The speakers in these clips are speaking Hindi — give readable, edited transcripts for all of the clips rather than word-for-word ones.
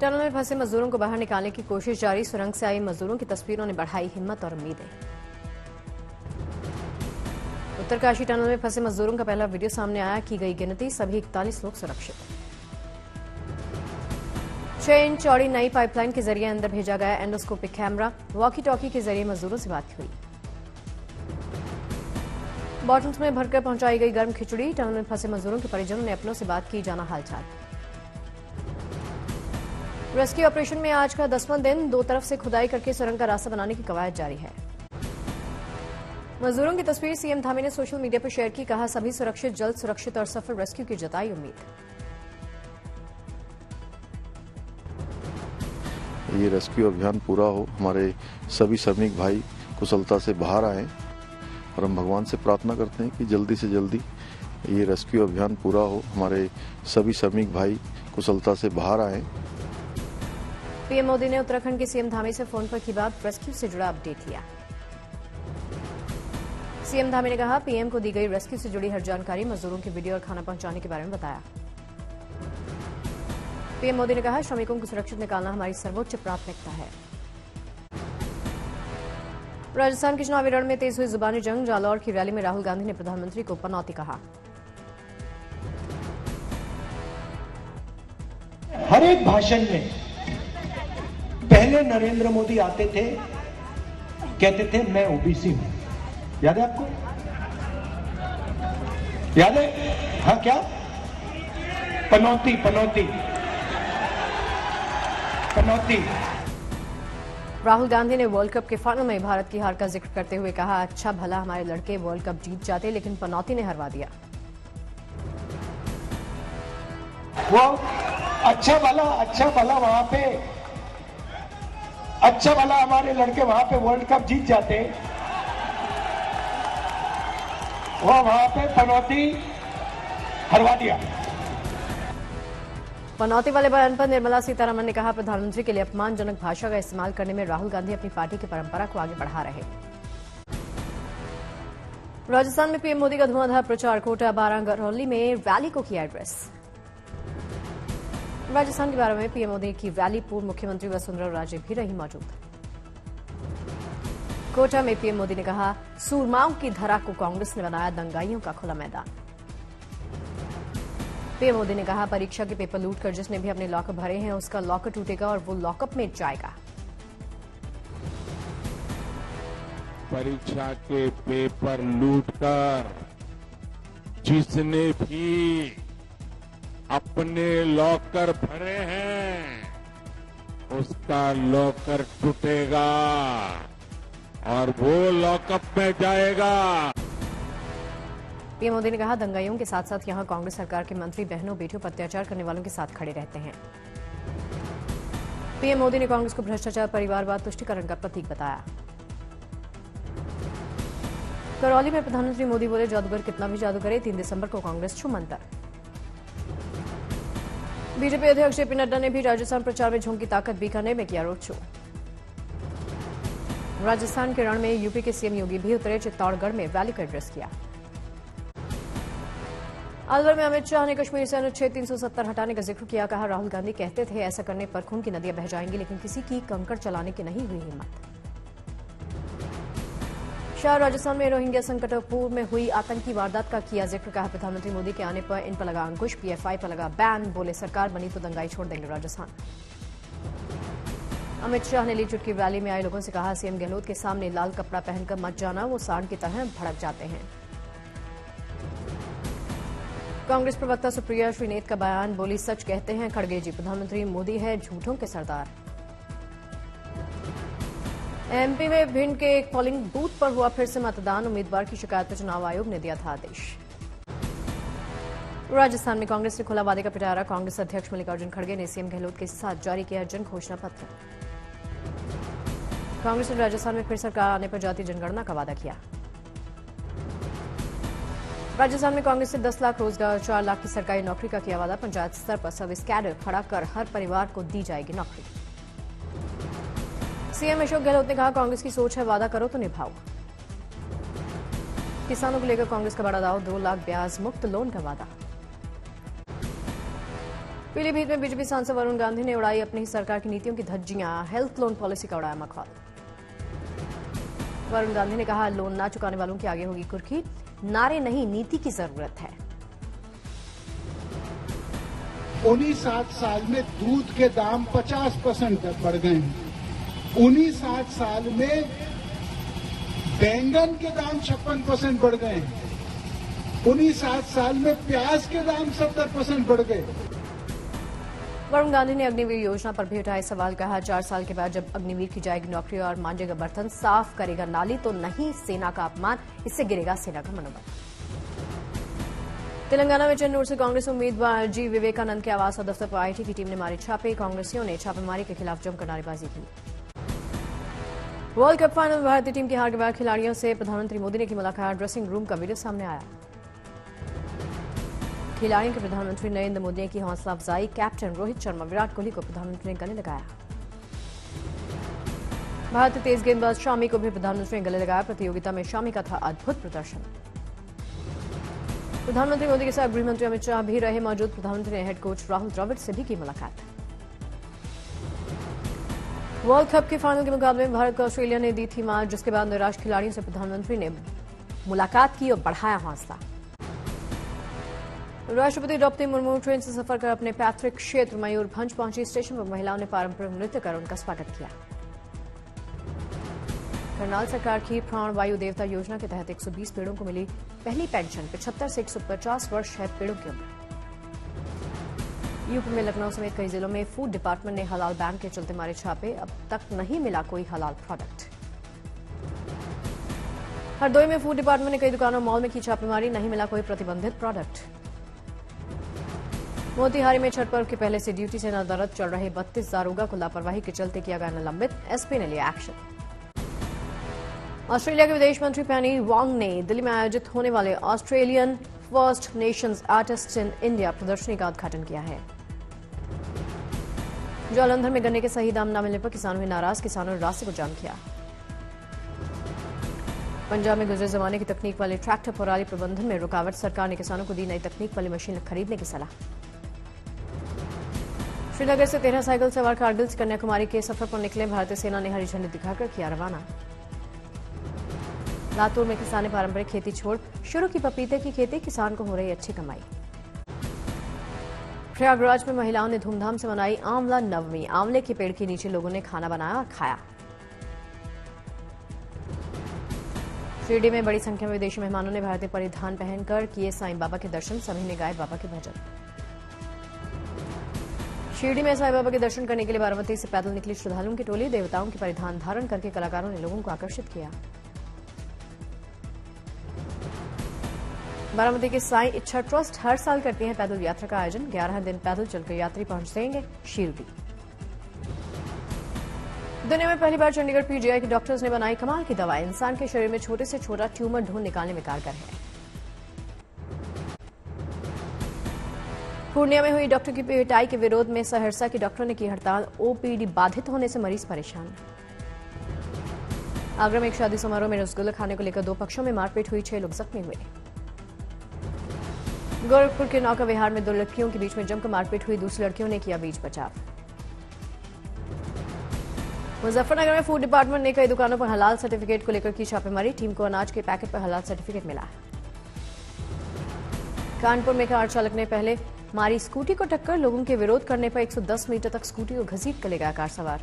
टनल में फंसे मजदूरों को बाहर निकालने की कोशिश जारी। सुरंग से आई मजदूरों की तस्वीरों ने बढ़ाई हिम्मत और उम्मीदें। उत्तरकाशी टनल में फंसे मजदूरों का पहला वीडियो सामने आया। की गई गिनती, सभी 41 लोग सुरक्षित। 6 इंच चौड़ी नई पाइपलाइन के जरिए अंदर भेजा गया एंडोस्कोपिक कैमरा। वॉकी टॉकी के जरिए मजदूरों से बात हुई। बॉटल्स में भरकर पहुंचाई गई गर्म खिचड़ी। टनल में फंसे मजदूरों के परिजनों ने अपनों से बात की, जाना हालचाल। रेस्क्यू ऑपरेशन में आज का 10वां दिन। दो तरफ से खुदाई करके सुरंग का रास्ता बनाने की कवायद जारी है। मजदूरों की तस्वीर सीएम धामी ने सोशल मीडिया पर शेयर की। कहा, सभी सुरक्षित, जल्द सुरक्षित और सफल रेस्क्यू की जताई उम्मीद। ये रेस्क्यू अभियान पूरा हो, हमारे सभी श्रमिक भाई कुशलता से बाहर आए और हम भगवान से प्रार्थना करते हैं कि जल्दी से जल्दी ये रेस्क्यू अभियान पूरा हो, हमारे सभी श्रमिक भाई कुशलता से बाहर आए। पीएम मोदी ने उत्तराखंड के सीएम धामी से फोन पर की बात। रेस्क्यू से जुड़ा अपडेट लिया। सीएम धामी ने कहा, पीएम को दी गई रेस्क्यू से जुड़ी हर जानकारी, मजदूरों की वीडियो और खाना पहुंचाने के बारे में बताया। पीएम मोदी ने कहा, श्रमिकों को सुरक्षित निकालना हमारी सर्वोच्च प्राथमिकता है। राजस्थान के चुनावी रण में तेज हुई जुबानी जंग। जालौर की रैली में राहुल गांधी ने प्रधानमंत्री को पनौती कहा। हर एक भाषण में पहले नरेंद्र मोदी आते थे, कहते थे मैं ओबीसी हूं। याद है आपको? याद है? हाँ, क्या पनौती पनौती पनौती। राहुल गांधी ने वर्ल्ड कप के फाइनल में भारत की हार का जिक्र करते हुए कहा, अच्छा भला हमारे लड़के वर्ल्ड कप जीत जाते, लेकिन पनौती ने हरवा दिया। वो अच्छा भला वहां पे, अच्छा भला हमारे लड़के वहां पे वर्ल्ड कप जीत जाते, वो वहां पे पनौती हरवा दिया। पनौती वाले बयान पर निर्मला सीतारमण ने कहा, प्रधानमंत्री के लिए अपमानजनक भाषा का इस्तेमाल करने में राहुल गांधी अपनी पार्टी की परंपरा को आगे बढ़ा रहे। राजस्थान में पीएम मोदी का धुआंधार प्रचार। कोटा, बारां, गरौली में रैली को किया एड्रेस। राजस्थान के बारे में पीएम मोदी की रैली पूर्व मुख्यमंत्री वसुंधरा राजे भी रही मौजूद। कोटा में पीएम मोदी ने कहा, सूरमाओं की धरा को कांग्रेस ने बनाया दंगाइयों का खुला मैदान। पीएम मोदी ने कहा, परीक्षा के पेपर लूटकर जिसने भी अपने लॉकर भरे हैं उसका लॉकर टूटेगा और वो लॉकअप में जाएगा। परीक्षा के पेपर लूटकर जिसने भी अपने लॉकर भरे हैं उसका लॉकर टूटेगा और वो लॉकअप में जाएगा। पीएम मोदी ने कहा, दंगाइयों के साथ साथ यहां कांग्रेस सरकार के मंत्री बहनों बेटियों पर अत्याचार करने वालों के साथ खड़े रहते हैं। पीएम मोदी ने कांग्रेस को भ्रष्टाचार, परिवारवाद, तुष्टीकरण का प्रतीक बताया। करौली में प्रधानमंत्री मोदी बोले, जादूगर कितना भी जादू करे, 3 दिसंबर को कांग्रेस छूमंतर। बीजेपी अध्यक्ष जेपी नड्डा ने भी राजस्थान प्रचार में झोंकी ताकत। बीकानेर में किया रोड शो। राजस्थान के रण में यूपी के सीएम योगी भी उतरे। चित्तौड़गढ़ में रैली को एड्रेस किया। अलवर में अमित शाह ने कश्मीर से अनुच्छेद 370 हटाने का जिक्र किया। कहा, राहुल गांधी कहते थे ऐसा करने पर खून की नदियां बह जाएंगी, लेकिन किसी की कंकड़ चलाने की नहीं हुई हिम्मत। शाह राजस्थान में रोहिंग्या संकटपूर्ण में हुई आतंकी वारदात का किया जिक्र। कहा, प्रधानमंत्री मोदी के आने पर इन पर लगा अंकुश, पीएफआई पर लगा बैन। बोले, सरकार बनी तो दंगाई छोड़ देंगे राजस्थान। अमित शाह ने ली चुटकी। रैली में आए लोगों से कहा, सीएम गहलोत के सामने लाल कपड़ा पहनकर मत जाना, वो सांड की तरह भड़क जाते हैं। कांग्रेस प्रवक्ता सुप्रिया श्रीनेत का बयान। बोली, सच कहते हैं खड़गे जी, प्रधानमंत्री मोदी है झूठों के सरदार। एमपी में भिंड के एक पोलिंग बूथ पर हुआ फिर से मतदान। उम्मीदवार की शिकायत पर चुनाव आयोग ने दिया था आदेश। राजस्थान में कांग्रेस ने खुला वादे का पिटारा। कांग्रेस अध्यक्ष मल्लिकार्जुन खड़गे ने सीएम गहलोत के साथ जारी किया जन घोषणा पत्र। कांग्रेस ने राजस्थान में फिर सरकार आने पर जातीय जनगणना का वादा किया। राजस्थान में कांग्रेस ने 10 लाख रोजगार, 4 लाख की सरकारी नौकरी का किया वादा। पंचायत स्तर पर सर्विस कैडर खड़ा कर हर परिवार को दी जाएगी नौकरी। सीएम अशोक गहलोत ने कहा, कांग्रेस की सोच है वादा करो तो निभाओ। किसानों को लेकर कांग्रेस का बड़ा दाव। 2 लाख ब्याज मुक्त लोन का वादा। पीलीभीत में बीजेपी सांसद वरुण गांधी ने उड़ाई अपनी सरकार की नीतियों की धज्जियां, हेल्थ लोन पॉलिसी का उड़ाया मखौल। वरुण गांधी ने कहा, लोन ना चुकाने वालों की आगे होगी कुर्की, नारे नहीं नीति की जरूरत है। 19-7 साल में दूध के दाम 50% तक बढ़ गए हैं। 19-7 साल में बैंगन के दाम 56% बढ़ गए हैं। 19-7 साल में प्याज के दाम 70% बढ़ गए। वरुण गांधी ने अग्निवीर योजना पर भी उठाए सवाल। कहा, 4 साल के बाद जब अग्निवीर की जाएगी नौकरी और मांजेगा बर्तन, साफ करेगा नाली तो नहीं सेना का अपमान, इससे गिरेगा सेना का मनोबल। तेलंगाना में चेन्नूर से कांग्रेस उम्मीदवार जी विवेकानंद के आवास और दफ्तर पर आईटी की टीम ने मारे छापे। कांग्रेसियों ने छापेमारी के खिलाफ जमकर नारेबाजी की। वर्ल्ड कप फाइनल में भारतीय टीम की हार के बाद खिलाड़ियों से प्रधानमंत्री मोदी ने की मुलाकात। ड्रेसिंग रूम का वीडियो सामने आया। खिलाड़ियों के प्रधानमंत्री नरेंद्र मोदी ने की हौसला अफजाई। कैप्टन रोहित शर्मा, विराट कोहली को प्रधानमंत्री ने गले लगाया। भारतीय तेज गेंदबाज शामी को भी प्रधानमंत्री ने गले लगाया। प्रतियोगिता में शामी का था अद्भुत प्रदर्शन। प्रधानमंत्री मोदी के साथ गृहमंत्री अमित शाह भी रहे मौजूद। प्रधानमंत्री ने हेड कोच राहुल द्रविड़ से भी की मुलाकात। वर्ल्ड कप के फाइनल के मुकाबले में भारत को ऑस्ट्रेलिया ने दी थी मार, जिसके बाद निराश खिलाड़ियों से प्रधानमंत्री ने मुलाकात की और बढ़ाया हौसला। राष्ट्रपति द्रौपदी मुर्मू ट्रेन से सफर कर अपने पैतृक क्षेत्र मयूरभंज पहुंची। स्टेशन पर महिलाओं ने पारंपरिक नृत्य कर उनका स्वागत किया। करनाल सरकार की प्राण वायु देवता योजना के तहत 120 पेड़ों को मिली पहली पेंशन। 75 से 150 वर्ष है पेड़ों की उम्र। यूपी में लखनऊ समेत कई जिलों में फूड डिपार्टमेंट ने हलाल बैन के चलते मारे छापे। अब तक नहीं मिला कोई हलाल प्रोडक्ट। हरदोई में फूड डिपार्टमेंट ने कई दुकानों मॉल में की छापेमारी। नहीं मिला कोई प्रतिबंधित प्रोडक्ट। मोतिहारी में छठ पर्व के पहले से ड्यूटी से नदारद चल रहे 32 दारोगा को लापरवाही के चलते किया गया निलंबित। एसपी ने लिया एक्शन। ऑस्ट्रेलिया के विदेश मंत्री पेनी वांग ने दिल्ली में आयोजित होने वाले Australian first Nations artist in India प्रदर्शनी का उद्घाटन किया है। जालंधर में गन्ने के सही दाम न मिलने पर किसानों हुए नाराज। किसानों ने रास्ते को जाम किया। पंजाब में गुजरे जमाने की तकनीक वाले ट्रैक्टर पराली प्रबंधन में रुकावट। सरकार ने किसानों को दी नई तकनीक वाली मशीन खरीदने की सलाह। श्रीनगर से 13 साइकिल सवार कारगिल से कन्याकुमारी के सफर पर निकले। भारतीय सेना ने हरी झंडी दिखाकर किया रवाना। लातूर में किसान ने पारंपरिक खेती छोड़ शुरू की पपीते की खेती। किसान को हो रही अच्छी कमाई। प्रयागराज में महिलाओं ने धूमधाम से मनाई आंवला नवमी। आंवले के पेड़ के नीचे लोगों ने खाना बनाया और खाया। शिरडी में बड़ी संख्या में विदेशी मेहमानों ने भारतीय परिधान पहनकर किए साईं बाबा के दर्शन। सभी ने गाए बाबा के भजन। शिरडी में साईं बाबा के दर्शन करने के लिए बारामती से पैदल निकली श्रद्धालुओं की टोली। देवताओं के परिधान धारण करके कलाकारों ने लोगों को आकर्षित किया। बारामती के साईं इच्छा ट्रस्ट हर साल करती है पैदल यात्रा का आयोजन। 11 दिन पैदल चलकर यात्री पहुंचेंगे शिरडी। दुनिया में पहली बार चंडीगढ़ पीजीआई के डॉक्टर्स ने बनाई कमाल की दवा। इंसान के शरीर में छोटे से छोटा ट्यूमर ढूंढ निकालने में कारगर है। पूर्णिया में हुई डॉक्टर की पिटाई के विरोध में सहरसा के डॉक्टरों ने की हड़ताल। ओपीडी बाधित होने से मरीज परेशान। आगरा में एक शादी समारोह में रसगुल्ला खाने को लेकर 2 पक्षों में मारपीट हुई। 6 लोग जख्मी हुए। गोरखपुर के नौका विहार में 2 लड़कियों के बीच में जमकर मारपीट हुई। दूसरी लड़कियों ने किया बीच बचाव। मुजफ्फरनगर में फूड डिपार्टमेंट ने कई दुकानों पर हलाल सर्टिफिकेट को लेकर की छापेमारी। टीम को अनाज के पैकेट पर हलाल सर्टिफिकेट मिला। कानपुर में कार चालक ने पहले मारी स्कूटी को टक्कर। लोगों के विरोध करने पर 110 मीटर तक स्कूटी को घसीट कर ले गया कार सवार।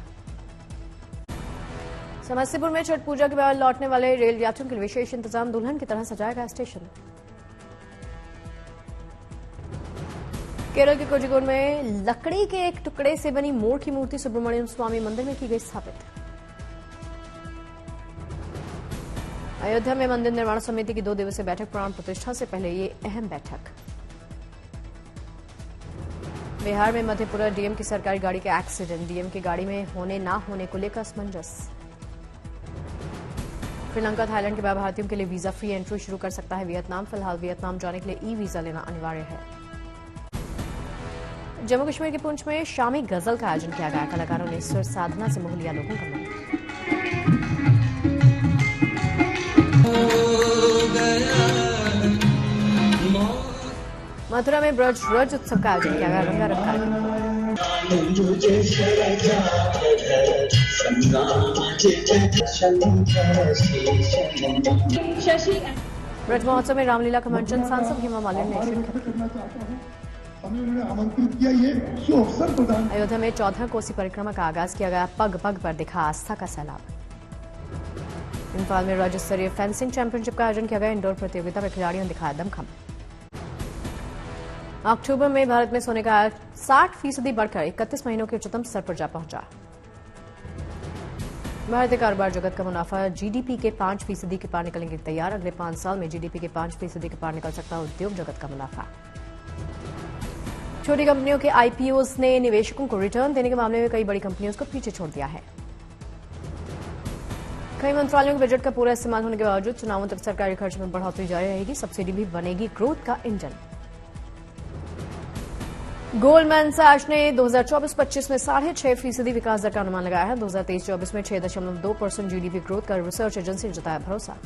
समस्तीपुर में छठ पूजा के बाद लौटने वाले रेल यात्रियों के लिए विशेष इंतजाम। दुल्हन की तरह सजाया गया स्टेशन। केरल के कोझिकोड में लकड़ी के एक टुकड़े से बनी मोर की मूर्ति सुब्रमण्यम स्वामी मंदिर में की गई स्थापित। अयोध्या में मंदिर निर्माण समिति की 2 दिवसीय बैठक प्राण प्रतिष्ठा से पहले ये अहम बैठक। बिहार में मधेपुरा डीएम की सरकारी गाड़ी का एक्सीडेंट। डीएम की गाड़ी में होने ना होने को लेकर असमंजस। श्रीलंका थाईलैंड के बाद भारतीयों के लिए वीजा फ्री एंट्री शुरू कर सकता है वियतनाम। फिलहाल वियतनाम जाने के लिए ई-वीजा लेना अनिवार्य है। जम्मू कश्मीर के पुंछ में शामी गजल का आयोजन किया गया। कलाकारों ने सुर साधना से मोह लिया लोगों का मन। मथुरा में ब्रज रज उत्सव का आयोजन किया गया। रंगारंग कार्यक्रम। ब्रज महोत्सव में रामलीला का मंचन सांसद हेमा मालिनी ने शिरकत की। उन्होंने आमंत्रित किया, ये अवसर प्रदान। अयोध्या में 14 कोसी परिक्रमा का आगाज किया गया। पग पग पर दिखा आस्था का सैलाब। इम्फाल में राज्य स्तरीय फेंसिंग चैंपियनशिप का आयोजन किया गया। इंडोर प्रतियोगिता में खिलाड़ियों ने दिखाया दमखम। अक्टूबर में भारत में सोने का 60% बढ़कर 31 महीनों के उच्चतम स्तर पर जा पहुंचा। भारतीय कारोबार जगत का मुनाफा जीडीपी के 5% के पार निकलने के तैयार। अगले 5 साल में जीडीपी के 5% के पार निकल सकता उद्योग जगत का मुनाफा। छोटी कंपनियों के आईपीओज ने निवेशकों को रिटर्न देने के मामले में कई बड़ी कंपनियों को पीछे छोड़ दिया है। कई मंत्रालयों के बजट का पूरा इस्तेमाल होने के बावजूद चुनावों तक सरकारी खर्च में बढ़ोतरी जारी रहेगी। सब्सिडी भी बनेगी ग्रोथ का इंजन। गोल्डमैन सैच ने 2024-25 में 6.5% विकास दर का अनुमान लगाया है। 2023-24 में 6.2% जीडीपी ग्रोथ का रिसर्च एजेंसी ने जताया भरोसा।